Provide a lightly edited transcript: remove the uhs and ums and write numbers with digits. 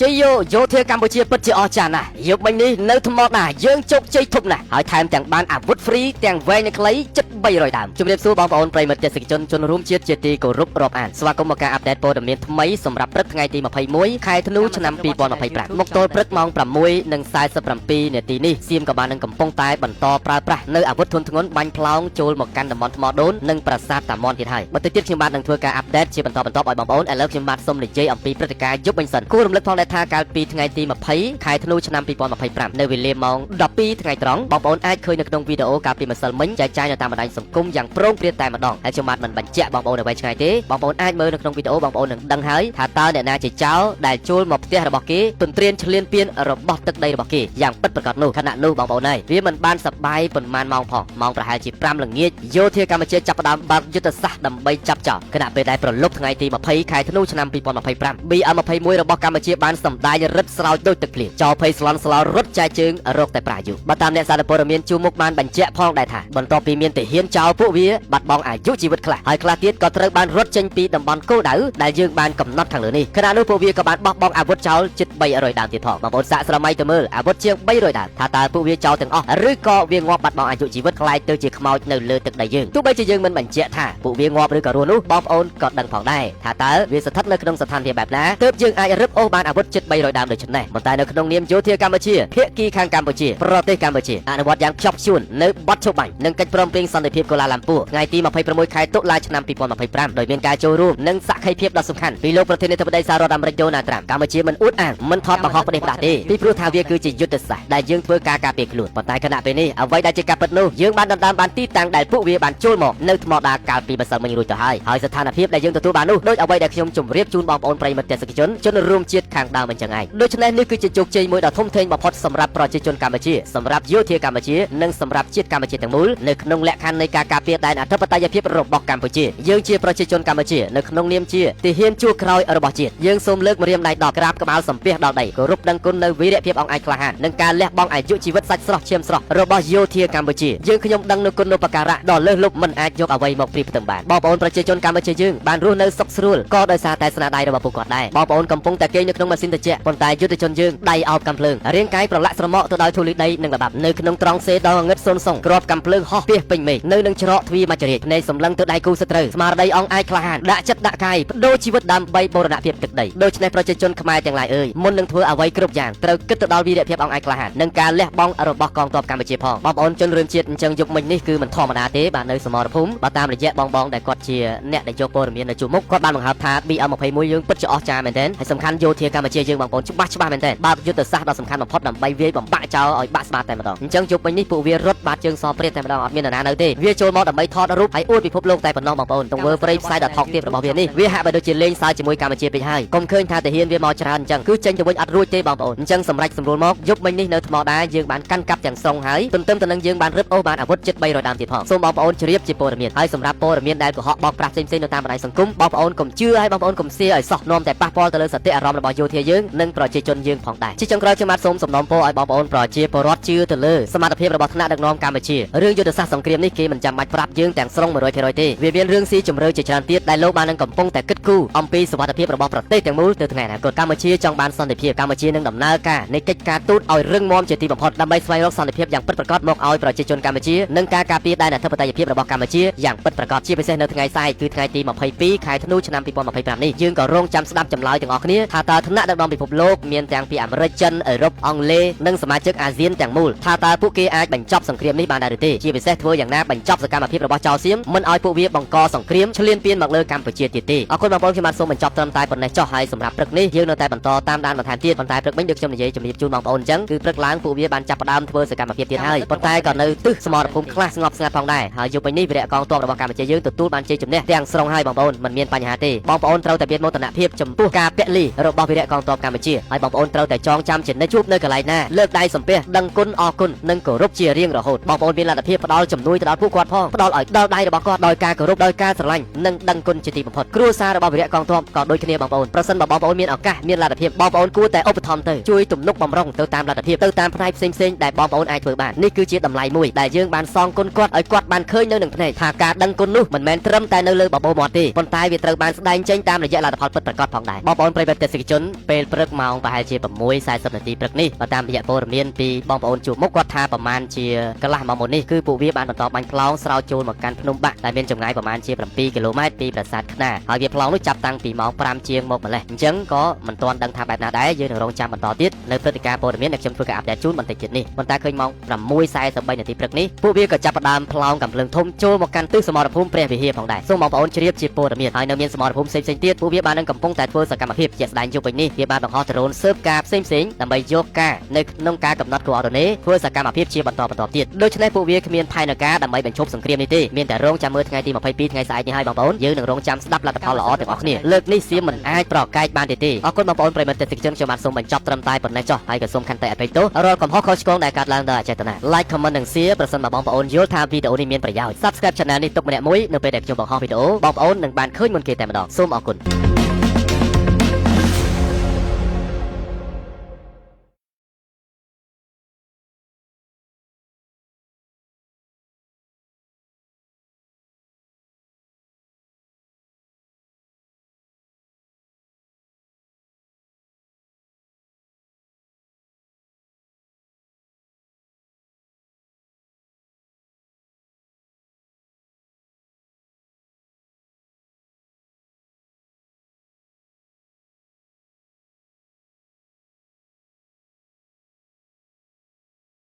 ជ័យយោធាកម្ពុជាពិតជាអស្ចារ្យណាស់យកមិញនេះនៅថ្មណាយើងជោគជ័យធំណាស់ហើយថែមទាំងបានអាវុធហ្វ្រីទាំងវែងនិងខ្លីជិត300ដើមជំរាបសួរបងប្អូនប្រិយមិត្តទេសនិកជនជនរួមជាតិជាទីគោរពរាប់អានស្វាគមន៍មកការអាប់ដេតព័ត៌មានថ្មីសម្រាប់ព្រឹកថ្ងៃទី21ខែធ្នូឆ្នាំ2025មកទល់ព្រឹកម៉ោង6:47នាទីនេះសៀមក៏បាននឹងកំពុងតែបន្តប្រើប្រាស់នៅអាវុធធុនធ្ងន់បាញ់ផ្លោងចូលមកកាន់តំបន់ថ្មដូននិងប្រាសាទតាមន់ទៀតហើយបន្តិចទៀតខ្ញុំបាទនឹងធ្វើការអាប់ដេតជាបន្តបន្ទាប់ឲ្យបងប្អូនឥឡូវខ្ញុំបាទសូមនិយាយអំពីព្រឹត្តិការណ៍យប់វិញសិនគួររំលឹកផងដែរថាកាលពីថ្ងៃទី20ខែធ្នូឆ្នាំ2025នៅវេលាម៉ោង12ថ្ងៃត្រង់បងប្អូនអាចឃើញនៅក្នុងវីដេអូកាលពីម្សិលមិញចែកចាយនៅតាមបណ្ដាញសង្គមយ៉ាងប្រងព្រាតតែម្ដងហើយខ្ញុំបាទមិនបញ្ជាក់បងប្អូនអ្វីឆ្ងាយទេបងប្អូនអាចមើលនៅក្នុងវីដេអូបងប្អូននឹងដឹងហើយថាតើអ្នកណាជាចោរដែលចូលមកផ្ទះរបស់គេទន្ទ្រានឈ្លានពានរបស់ទឹកដីរបស់គេយ៉ាងពិតប្រាកដនោះខណៈនោះបងប្អូនហើយវាមិនបានសប្បាយប៉ុន្មានម៉ោងផងម៉ោងប្រហែលជា5ល្ងាចយោធាកម្ពុជាចាប់ផ្ដើមបើកយុទ្ធសាស្ត្រដើម្បីចាប់ចោរខណៈពេលដែលប្រលប់ថ្ងៃទី20ខែធ្នូឆ្នាំ2025 BM21 របស់កម្ពុជាបានសម្ដែងរឹតស្រោចដូចទឹកភ្លៀងចោរភ័យស្លន់ស្លោរត់ចែកជើងរកតែប្រាយុបើតាមអ្នកសារព័ត៌មានជួមុខបានបញ្ជាក់ផងដែរថាបន្ទាប់ពីមានទាហានចោរពួកវាបាត់បង់អាយុជីវិតខ្លះហើយខ្លះទៀតក៏ត្រូវបានរត់ចេញពីតំបន់គោលដៅដែលយើងបានកំណត់ខាងលើនេះខណៈនោះពួកវាក៏បានបោះបង់អាវុធចោលជិត300ដើមទៀតផងបងប្អូនសាកស្រមៃទៅមើលអាវុធជាង300ដើមថាតើពួកវាចោលទាំងអស់ឬក៏វាងាប់បាត់បង់អាយុជីវិតខ្លាយទៅជាខ្មោចនៅលើទឹកដីយើងទោះបីជាយើងមិនបញ្ជាក់ថាពួកវាងាប់ឬក៏រស់នោះបងប្អូនក៏ដឹងផងដែរថាតើវាស្ថិតនៅក្នុងស្ថានភាពបែបណាទើបយើងអាចរឹបអូសបានអាវុធជិត300ដើមដូចនេះប៉ុន្តែនៅក្នុងនាមយោធាកម្ពុជាភាគីខាងកម្ពុជាប្រទេសកម្ពុជាអនុវត្តយ៉ាងខ្ជាប់ខ្ជួននៅបទឈប់បាញ់និងកិច្ចព្រមព្រៀងសន្តិភាពកូឡាឡាំពួរថ្ងៃទី26ខែតុលាឆ្នាំ2025ដោយមានការចូលរួមនិងសក្ខីភាពដ៏សំខាន់ពីលោកប្រធានាធិបតីសហរដ្ឋអាមេរិកដូណាល់ត្រាំកម្ពុជាមិនអួតអាងមិនថត់បង្ហោះផ្ដេសផ្ដាស់ទេពីព្រោះថាវាគឺជាយុទ្ធសាស្ត្រដែលយើងធ្វើការពារខ្លួនប៉ុន្តែខណៈពេលនេះអ្វីដែលជាការពិតនោះយើងបានដណ្ដើមបានទីតាំងដែលពួកវាបានចូលមកនៅថ្មដាកាលពីម្សិលមិញរួចទៅហើយស្ថានភាពដែលយើងទទួលបាននោះដូចអ្វីដែលខ្ញុំជម្រាបជូនបងប្អូនប្រិយមិត្តទេសនិកជនរួមជាតិខាងដើមអញ្ចឹងឯងដូច្នេះនេះគឺជាជោគជ័យមួយដ៏ធំធេងបំផុតសម្រាប់ប្រជាជនកម្ពុជាសម្រាប់យោធាកម្ពុជានិងសម្រាប់ជាតិកម្ពុជាទាំងមូលនៅក្នុងលក្ខខណ្ឌនៃការការពារដែនអធិបតេយ្យភាពរបស់កម្ពុជាយើងជាប្រជាជនកម្ពុជានៅក្នុងនាមជាទាហានជួរក្រោយរបស់ជាតិយើងសូមលើកម្រាមដៃដល់ក្រាបក្បាលសំពះដល់ដីគោរពដឹងគុណនៅវីរភាពអង្អាចក្លាហាននិងការលះបង់អាយុជីវិតសាច់ស្រស់ឈាមស្រស់របស់យោធាកម្ពុជាយើងខ្ញុំដឹងនូវគុណូបការៈដ៏លើសលប់មិនអាចយកអ្វីមកប្រៀបផ្ទឹមបានបងប្អូនប្រជាជនកម្ពុជាយើងបានរស់នៅសុខស្រួលក៏ដោយសារតែស្នាដៃរបស់ពួកគាត់ដែរបងប្អូនកំពុងតែគេងនៅក្នុងម៉ាស៊ីនត្រជាក់ប៉ុន្តែយុទ្ធជនយើងដៃអោបកាំភ្លើងរាងកាយប្រឡាក់ស្រមោកទៅដោយធូលីដីនិងល្បាប់នៅក្នុងត្រង់សេដ៏ងឹតសុនសុងក្របកាំភ្លើងហោះពាសពេញមេឃនៅនឹងច្រកទ្វារមច្ចរាជនៃសម្លឹងទៅដៃគូសត្រូវស្មារតីអង្អាចក្លាហានដាក់ចិត្តដាក់កាយបដូរជីវិតដើម្បីបូរណភាពទឹកដីដូច្នេះប្រជាជនខ្មែរទាំងឡាយអើយមុននឹងធ្វើអ្វីគ្រប់យ៉ាងត្រូវគិតទៅដល់វីរភាពអង្អាចក្លាហាននិងការលះបង់របស់កងទ័ពកម្ពុជាផងបងប្អូនជនរួមជាតិអញ្ចឹងយប់មិញនេះគឺមិនធម្មតាទេបាទនៅសមរភូមិបើតាមរយៈបងដែលគាត់ជាអ្នកដែលយកព័ត៌មាននៅជួរមុខគាត់បានបង្ហើបថា BM21 យើងពិតជាអស្ចារ្យមែនទែនហើយសំខាន់យោធាកម្ពុជាយើងបងប្អូនច្បាស់មែនទែនបើកយុទ្ធសាស្ត្រដ៏សំខាន់បំផុតដើម្បីវាយបំបាក់ចោលឲ្យបាក់ស្បាតតែម្ដងអញ្ចឹងយប់មិញនេះពួកវារត់បាត់ជើងសព្រាតតែម្ដងអត់មាននរណានៅទេវាចូលមកដើម្បីថតរូបហើយអួតពិភពលោកតែប៉ុណ្ណោះបងប្អូនទង្វើព្រៃផ្សៃដ៏ថោកទាបរបស់វានេះវាហាក់បីដូចជាលេងសើចជាមួយកម្ពុជាពេកហើយកុំឃើញថាទាហានវាមកច្រើនអញ្ចឹងគឺចេញទៅវិញអត់រួចទេបងប្អូនអញ្ចឹងសម្រាប់សម្រួលមកយប់មិញនេះនៅថ្មដាយើងបានកាន់កាប់ទាំងស្រុងហើយទន្ទឹមទៅនឹងយើងបានរឹបអូសបានអាវុធជិត300ដើមទៀតផងសូមបងប្អូនជ្រាបជាព័ត៌មានហើយសម្រាប់ព័ត៌មានដែលកុហកបោកប្រាស់ផ្សេងៗនៅតាមបណ្ដាញសង្គមបងប្អូនកុំជឿហើយបងប្អូនកុំសៀឲ្យសោះនាំតែប៉ះពាល់ទៅលើសតិអារម្មណ៍របស់យោធាយើងនិងប្រជាជនយើងផងដែរជាចុងក្រោយខ្ញុំបាទសូមសំណូមពរឲ្យបងប្អូនប្រជាពលរដ្ឋជឿទៅលើសមត្ថភាពរបស់ថ្នាក់ដឹកនាំកម្ពុជារឿងយុទ្ធសាស្ត្រសង្គ្រាមនេះគេមិនចាំបាច់ប្រាប់យើងទាំងស្រុង 100% ទេវាមានរឿងស៊ីជម្រៅជាច្រើនទៀតដែលលោកបាននឹងកំពុងតែគិតគូរអំពីសុវត្ថិភាពរបស់ប្រទេសទាំងមូលទៅថ្ងៃអនាគតកម្ពុជាចង់បានសន្តិភាពកម្ពុជានឹងដំណើរការនៃកិច្ចការទូតឲ្យរឹងមាំជាទីបំផុតដើម្បីស្វែងរកសន្តិភាពយ៉ាងពិតប្រាកដមកឲ្យប្រជាជនកម្ពុជានិងការការពារដែនអធិបតេយ្យភាពរបស់កម្ពុជាយ៉ាងពិតប្រាកដជាពិសេសនៅថ្ងៃស្អែកគឺថ្ងៃទី22ខែធ្នូឆ្នាំ2025នេះយើងក៏រងចាំស្ដាប់ចម្លើយទាំងអស់គ្នាថាតើថ្នាក់ដឹកនាំពិភពលោកមានទាំងពីអាមេរិកចិនអឺរ៉ុបអង់គ្លេសនិងសមាជិកអាស៊ានទាំងមូលថាតើពួកគេអាចបញ្ចប់សង្គ្រាមនេះបានដែរឬទេជាពិសេសធ្វើយ៉ាងណាបញ្ចប់សកម្មភាពរបស់ចៅសៀមមិនឲ្យពួកវាបង្កសង្គ្រាមឈ្លានពានមកលើកម្ពុជាទៀតទេអរគុណបងប្អូនខ្ញុំបាទសូមបញ្ចប់ត្រឹមតែប៉ុណ្ណេះចុះហើយសម្រាប់ព្រឹកនេះយើងនៅតែបន្តតាមដានបន្ថែមទៀតប៉ុន្តែព្រឹកមិញដូចខ្ញុំនិយាយជំរាបជូនបងប្អូនអញ្ចឹងគឺព្រឹកឡើងពួកវាបានចាប់ផ្ដើមធ្វើសកម្មភាពទៀតហើយប៉ុន្តែក៏នៅទិសសមរភូមិខ្លះស្ងប់ស្ងាត់ផងដែរហើយយប់មិញនេះវីរៈកងទ័ពរបស់កម្ពុជាយើងទទួលបានជ័យជំនះទាំងស្រុងហើយបងប្អូនមិនមានបញ្ហាទេបងប្អូនត្រូវតែមានមោទនភាពចំពោះការពលីរបស់វីរៈកងទ័ពកម្ពុជាហើយបងប្អូនត្រូវតែចងចាំជានិច្ចជួបនៅកន្លែងណាលើកដៃសំពះដឹងគុណអរគុណនិងគោរពជារៀងរហូតបងប្អូនមានលទ្ធភាពផ្ដល់ជំនួយទៅដល់ពួកគាត់ផងផ្ដល់ឲ្យដល់ដៃរបស់គាត់ដោយការគោរពដោយការស្រឡាញ់និងដឹងគុណជាទីបំផុតគ្រួសាររបស់វីរៈកងទ័ពក៏ដូចគ្នាបងប្អូនប្រសិនបើបងប្អូនមានឱកាសមានលទ្ធភាពបងប្អូនគួរតែឧបត្ថម្ភទៅជួយទំនុកបំរុងទៅតាមលទ្ធភាពទៅតាមផ្នែកផ្សេងៗដែលបងប្អូនអាចធ្វើបាននេះគឺជាតម្លៃមួយដែលយើងបានសងគុណគាត់ឲ្យគាត់បានឃើញនៅនឹងភ្នែកថាការដឹងគុណនោះមិនមែនត្រឹមតែនៅលើបបោមាត់ទេប៉ុន្តែវាត្រូវបានស្ដែងចេញតាមរយៈលទ្ធផលពិតប្រាកដផងដែរបងប្អូនប្រិយមិត្តទេសនិកជន ពេលព្រឹកម៉ោងប្រហែលជា6:40នាទីព្រឹកនេះបើតាមរយៈព័ត៌មានពីបងប្អូនជួបមុខគាត់ថាប្រមាណជាកន្លះម៉ោងមុននេះគឺពួកវាបានបន្តបាញ់ប្លង់ស្រោចចូលមកកាន់ភ្នំបាក់ដែលមានចម្ងាយប្រមាណជា7គីឡូម៉ែត្រពីប្រាសាទខ្នាហើយវាប្លង់នោះចាប់តាំងពីម៉ោង5ជាងមកម្លេះអញ្ចឹងក៏មិនទាន់ដឹងថាបែបណាដែរយើងនឹងរងចាំបន្តទៀតនៅព្រឹត្តិការណ៍ព័ត៌មានដែលខ្ញុំធ្វើការអាប់ដេតជូនបន្តិចទៀតនេះប៉ុន្តែឃើញម៉ោង6:43នាទីព្រឹកនេះពួកវាក៏ចាប់ផ្ដើមប្លង់កាំភ្លើងធំចូលមកកាន់ទិសសមរភូមិព្រះវិហារផងដែរសូមបងប្អូនជ្រាបជាព័ត៌មានហើយនៅមានសមរភូមិផ្សេងៗទៀតពួកវាបាននឹងកំពុងតែធ្វើសកម្មភាពជាក់ស្ដែងយប់វិញនេះវាបានបង្ហោះដ្រូនស៊ើបការផ្សេងៗដើម្បីយកការនៅក្នុងការកំណត់គោលអរនេធ្វើសកម្មភាពជាបន្តទៀតដូច្នេះពួកវាគ្មានផែនការដើម្បីបញ្ឈប់សង្គ្រាមនេះទេមានតែរងចាំមើលថ្ងៃទី22ថ្ងៃស្អែកនេះហើយបងប្អូនយើងនឹងរងចាំស្ដាប់លទ្ធផលល្អទាំងអស់គ្នាលើកនេះសៀមមិនអាចប្រកែកបានទេអរគុណបងប្អូនប្រិយមិត្តទេសនិកជនខ្ញុំបាទសូមបញ្ចប់ត្រឹមតែប៉ុណ្ណេះចុះហើយក៏សូមខន្តីអភ័យទោសរាល់កំហុសខុសឆ្គងដែលកើតឡើងដោយអចេតនា Like comment និង share ប្រសិនបើបងប្អូនយល់ថាវីដេអូនេះមានប្រយោជន៍ Subscribe Channel នេះទុកម្នាក់មួយនៅពេលដែលខ្ញុំបង្ហោះវីដេអូបងប្អូននឹងបានឃើញមុនគេតែម្ដងសូមអរគុណ